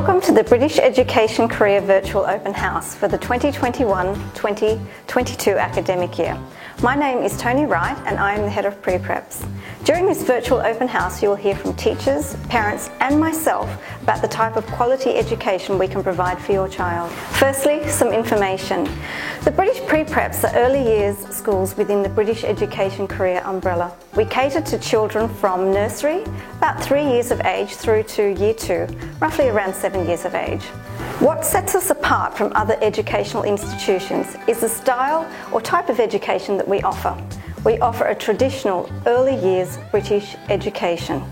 Welcome to the British Education Career Virtual Open House for the 2021-2022 academic year. My name is Tony Wright and I am the Head of Pre-Preps. During this virtual open house you will hear from teachers, parents and myself about the type of quality education we can provide for your child. Firstly, some information. The British Pre-Preps are early years schools within the British Education Career umbrella. We cater to children from nursery, about 3 years of age, through to year 2, roughly around 7 years of age. What sets us apart from other educational institutions is the style or type of education that we offer. We offer a traditional early years British education,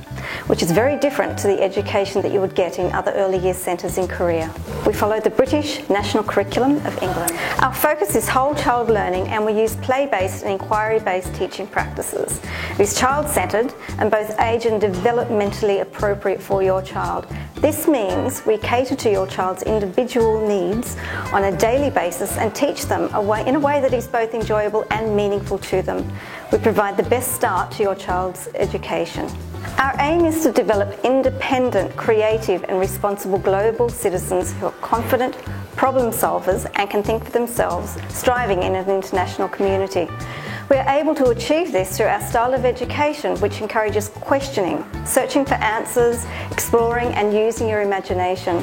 which is very different to the education that you would get in other early years centres in Korea. We follow the British National Curriculum of England. Our focus is whole child learning and we use play-based and inquiry-based teaching practices. It is child-centred and both age and developmentally appropriate for your child. This means we cater to your child's individual needs on a daily basis and teach them in a way that is both enjoyable and meaningful to them. We provide the best start to your child's education. Our aim is to develop independent, creative and responsible global citizens who are confident, problem solvers and can think for themselves, striving in an international community. We are able to achieve this through our style of education, which encourages questioning, searching for answers, exploring and using your imagination.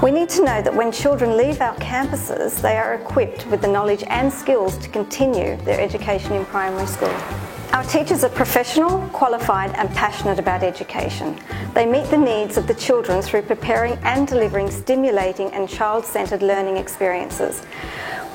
We need to know that when children leave our campuses, they are equipped with the knowledge and skills to continue their education in primary school. Our teachers are professional, qualified and passionate about education. They meet the needs of the children through preparing and delivering stimulating and child-centred learning experiences.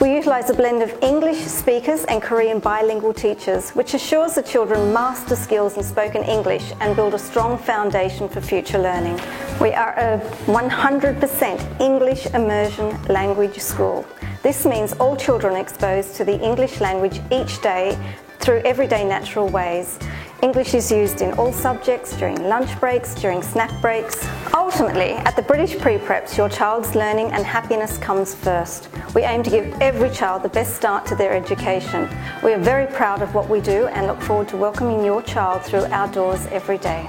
We utilise a blend of English speakers and Korean bilingual teachers, which assures the children master skills in spoken English and build a strong foundation for future learning. We are a 100% English immersion language school. This means all children are exposed to the English language each day through everyday natural ways. English is used in all subjects, during lunch breaks, during snack breaks. Ultimately, at the British Pre-Preps, your child's learning and happiness comes first. We aim to give every child the best start to their education. We are very proud of what we do and look forward to welcoming your child through our doors every day.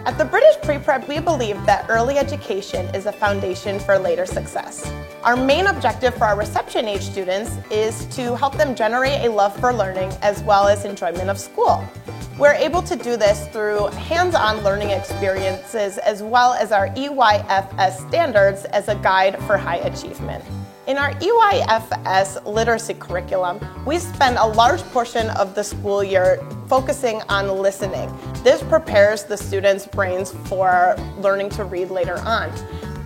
At the British Pre-Prep, we believe that early education is a foundation for later success. Our main objective for our reception age students is to help them generate a love for learning as well as enjoyment of school. We're able to do this through hands-on learning experiences as well as our EYFS standards as a guide for high achievement. In our EYFS literacy curriculum, we spend a large portion of the school year focusing on listening. This prepares the students' brains for learning to read later on.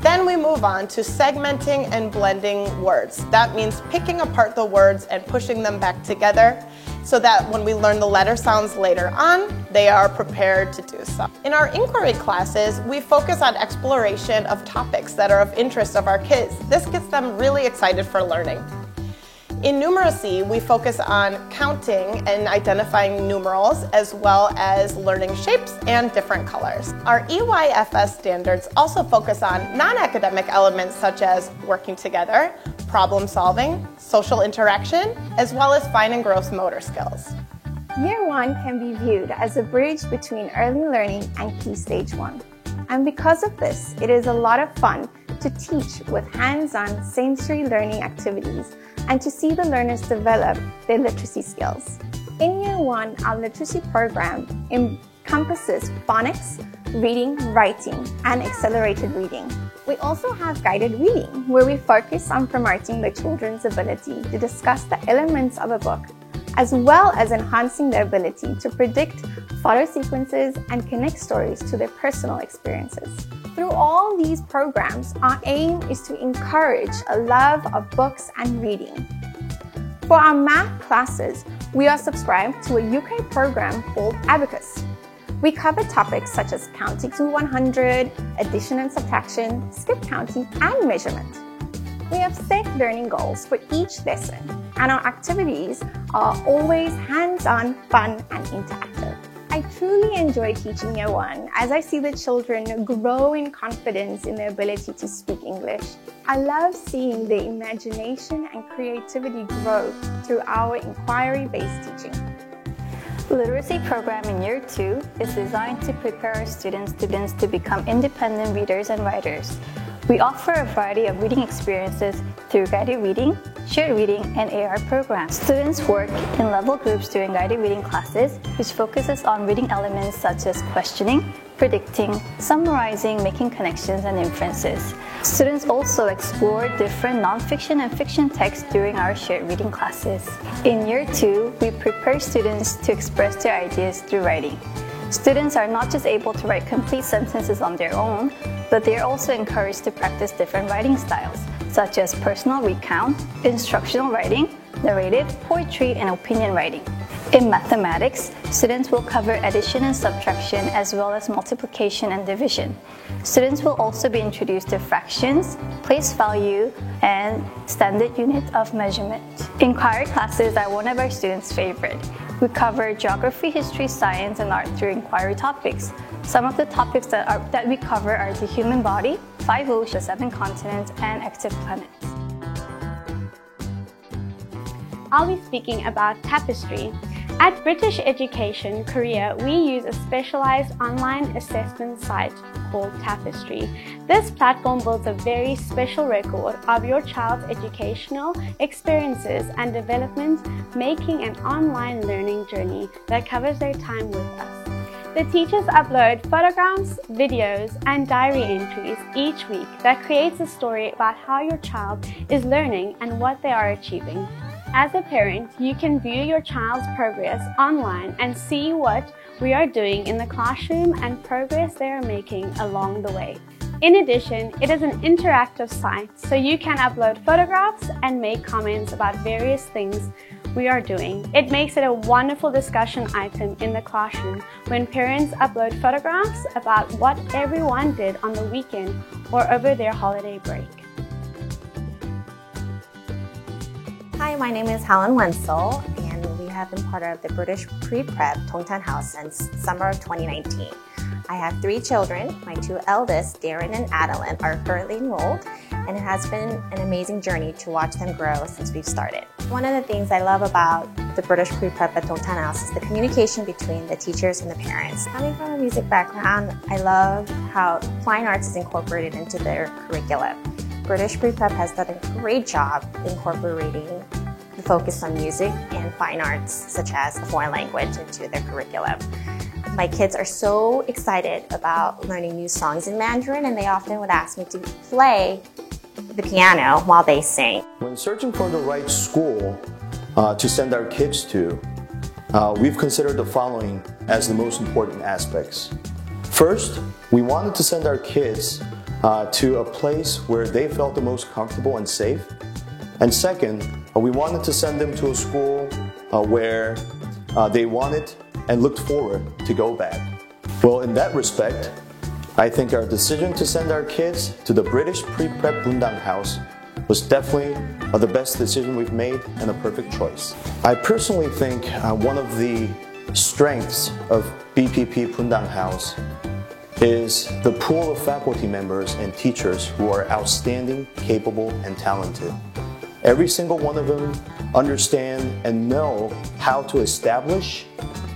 Then we move on to segmenting and blending words. That means picking apart the words and pushing them back together so that when we learn the letter sounds later on, they are prepared to do so. In our inquiry classes, we focus on exploration of topics that are of interest of our kids. This gets them really excited for learning. In numeracy, we focus on counting and identifying numerals as well as learning shapes and different colors. Our EYFS standards also focus on non-academic elements such as working together, problem solving, social interaction, as well as fine and gross motor skills. Year 1 can be viewed as a bridge between early learning and Key Stage 1. And because of this, it is a lot of fun to teach with hands-on sensory learning activities and to see the learners develop their literacy skills. In Year 1, our literacy program encompasses phonics, reading, writing, and accelerated reading. We also have guided reading, where we focus on promoting the children's ability to discuss the elements of a book, as well as enhancing their ability to predict, follow sequences, and connect stories to their personal experiences. Through all these programs, our aim is to encourage a love of books and reading. For our math classes, we are subscribed to a UK program called Abacus. We cover topics such as counting to 100, addition and subtraction, skip counting, and measurement. We have set learning goals for each lesson, and our activities are always hands-on, fun, and interactive. I truly enjoy teaching Year 1 as I see the children grow in confidence in their ability to speak English. I love seeing their imagination and creativity grow through our inquiry-based teaching. Literacy program in Year 2 is designed to prepare our students to become independent readers and writers. We offer a variety of reading experiences through guided reading, shared reading, and AR programs. Students work in level groups during guided reading classes, which focuses on reading elements such as questioning, predicting, summarizing, making connections, and inferences. Students also explore different nonfiction and fiction texts during our shared reading classes. In Year 2, we prepare students to express their ideas through writing. Students are not just able to write complete sentences on their own, but they are also encouraged to practice different writing styles, such as personal recount, instructional writing, narrative, poetry, and opinion writing. In mathematics, students will cover addition and subtraction as well as multiplication and division. Students will also be introduced to fractions, place value, and standard unit of measurement. Inquiry classes are one of our students' favorite. We cover geography, history, science, and art through inquiry topics. Some of the topics that we cover are the human body, 5 oceans, 7 continents, and active planets. I'll be speaking about Tapestry. At British Education Korea, we use a specialized online assessment site called Tapestry. This platform builds a very special record of your child's educational experiences and development, making an online learning journey that covers their time with us. The teachers upload photographs, videos, and diary entries each week that creates a story about how your child is learning and what they are achieving. As a parent, you can view your child's progress online and see what we are doing in the classroom and progress they are making along the way. In addition, it is an interactive site, so you can upload photographs and make comments about various things we are doing. It makes it a wonderful discussion item in the classroom when parents upload photographs about what everyone did on the weekend or over their holiday break. Hi, my name is Helen Wenzel, and we have been part of the British Pre-Prep Tongtan House since summer of 2019. I have 3 children. My 2 eldest, Darren and Adeline, are currently enrolled, and it has been an amazing journey to watch them grow since we've started. One of the things I love about the British Pre-Prep at Tongtan House is the communication between the teachers and the parents. Coming from a music background, I love how fine arts is incorporated into their curriculum. British Pre-Prep has done a great job incorporating the focus on music and fine arts, such as a foreign language, into their curriculum. My kids are so excited about learning new songs in Mandarin, and they often would ask me to play the piano while they sing. When searching for the right school to send our kids to, we've considered the following as the most important aspects. First, we wanted to send our kids to a place where they felt the most comfortable and safe. And second, we wanted to send them to a school where they wanted and looked forward to go back. Well, in that respect, I think our decision to send our kids to the British Pre-Prep Bundang House was definitely the best decision we've made and a perfect choice. I personally think one of the strengths of BPP Bundang House is the pool of faculty members and teachers who are outstanding, capable, and talented. Every single one of them understand and know how to establish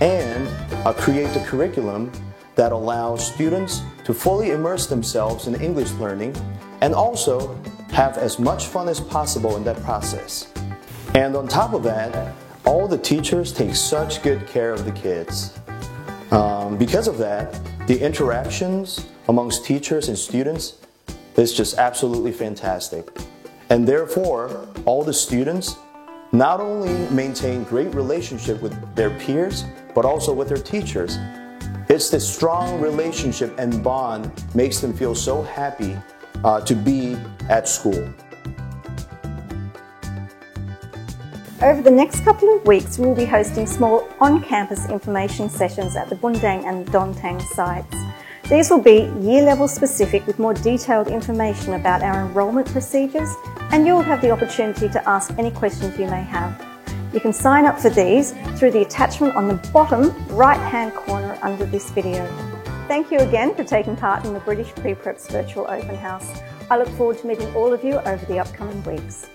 and create the curriculum that allows students to fully immerse themselves in English learning and also have as much fun as possible in that process. And on top of that, all the teachers take such good care of the kids. Because of that, the interactions amongst teachers and students is just absolutely fantastic. And therefore, all the students not only maintain great relationship with their peers, but also with their teachers. It's this strong relationship and bond makes them feel so happy to be at school. Over the next couple of weeks, we'll be hosting small on-campus information sessions at the Bundang and Dontang sites. These will be year-level specific with more detailed information about our enrolment procedures, and you'll have the opportunity to ask any questions you may have. You can sign up for these through the attachment on the bottom right-hand corner under this video. Thank you again for taking part in the British Pre-Prep's virtual open house. I look forward to meeting all of you over the upcoming weeks.